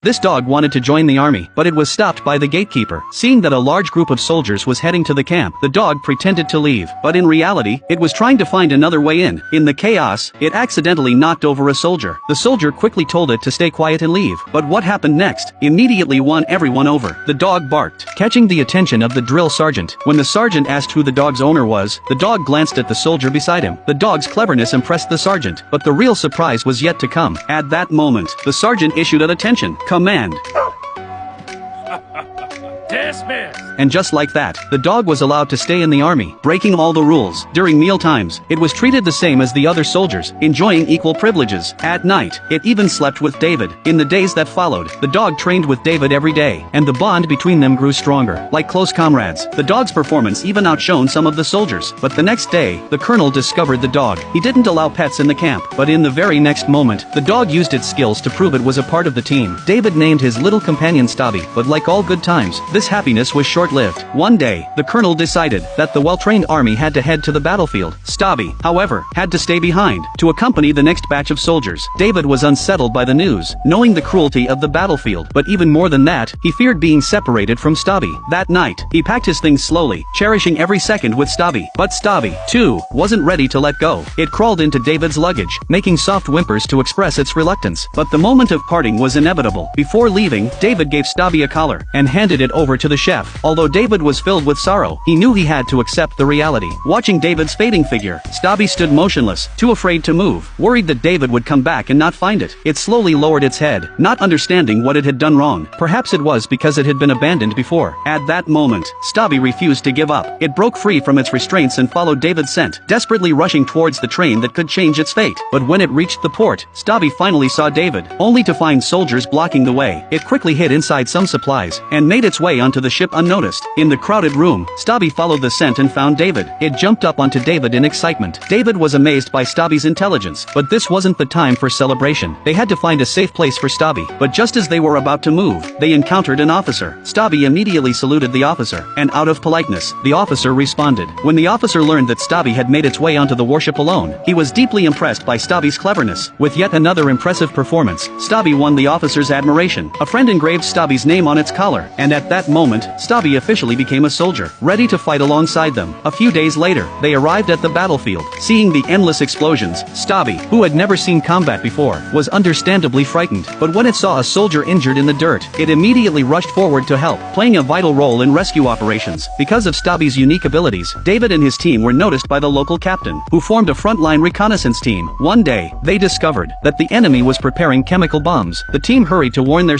This dog wanted to join the army, but it was stopped by the gatekeeper. Seeing that a large group of soldiers was heading to the camp, the dog pretended to leave, but in reality, it was trying to find another way in. In the chaos, it accidentally knocked over a soldier. The soldier quickly told it to stay quiet and leave, but what happened next immediately won everyone over. The dog barked, catching the attention of the drill sergeant. When the sergeant asked who the dog's owner was, the dog glanced at the soldier beside him. The dog's cleverness impressed the sergeant, but the real surprise was yet to come. At that moment, the sergeant issued an attention command. Dismiss! And just like that, the dog was allowed to stay in the army, breaking all the rules. During meal times, it was treated the same as the other soldiers, enjoying equal privileges. At night, it even slept with David. In the days that followed, the dog trained with David every day, and the bond between them grew stronger. Like close comrades, the dog's performance even outshone some of the soldiers. But the next day, the colonel discovered the dog. He didn't allow pets in the camp, but in the very next moment, the dog used its skills to prove it was a part of the team. David named his little companion Stabby, but like all good times, this happiness was short-lived. One day, the colonel decided that the well-trained army had to head to the battlefield. Stabby, however, had to stay behind to accompany the next batch of soldiers. David was unsettled by the news, knowing the cruelty of the battlefield, but even more than that, he feared being separated from Stabby. That night, he packed his things slowly, cherishing every second with Stabby. But Stabby, too, wasn't ready to let go. It crawled into David's luggage, making soft whimpers to express its reluctance. But the moment of parting was inevitable. Before leaving, David gave Stabby a collar and handed it over to the chef. Although David was filled with sorrow, he knew he had to accept the reality. Watching David's fading figure, Stabby stood motionless, too afraid to move, worried that David would come back and not find it. It slowly lowered its head, not understanding what it had done wrong. Perhaps it was because it had been abandoned before. At that moment, Stabby refused to give up. It broke free from its restraints and followed David's scent, desperately rushing towards the train that could change its fate. But when it reached the port, Stabby finally saw David, only to find soldiers blocking the way. It quickly hid inside some supplies, and made its way onto the ship unnoticed. In the crowded room, Stabby followed the scent and found David. It jumped up onto David in excitement. David was amazed by Stabby's intelligence, but this wasn't the time for celebration. They had to find a safe place for Stabby, but just as they were about to move, they encountered an officer. Stabby immediately saluted the officer, and out of politeness, the officer responded. When the officer learned that Stabby had made its way onto the warship alone, he was deeply impressed by Stabby's cleverness. With yet another impressive performance, Stabby won the officer's admiration. A friend engraved Stabby's name on its collar, and at that moment, Stabby officially became a soldier, ready to fight alongside them. A few days later, they arrived at the battlefield. Seeing the endless explosions, Stabby, who had never seen combat before, was understandably frightened. But when it saw a soldier injured in the dirt, it immediately rushed forward to help, playing a vital role in rescue operations. Because of Stabby's unique abilities, David and his team were noticed by the local captain, who formed a frontline reconnaissance team. One day, they discovered that the enemy was preparing chemical bombs. The team hurried to warn their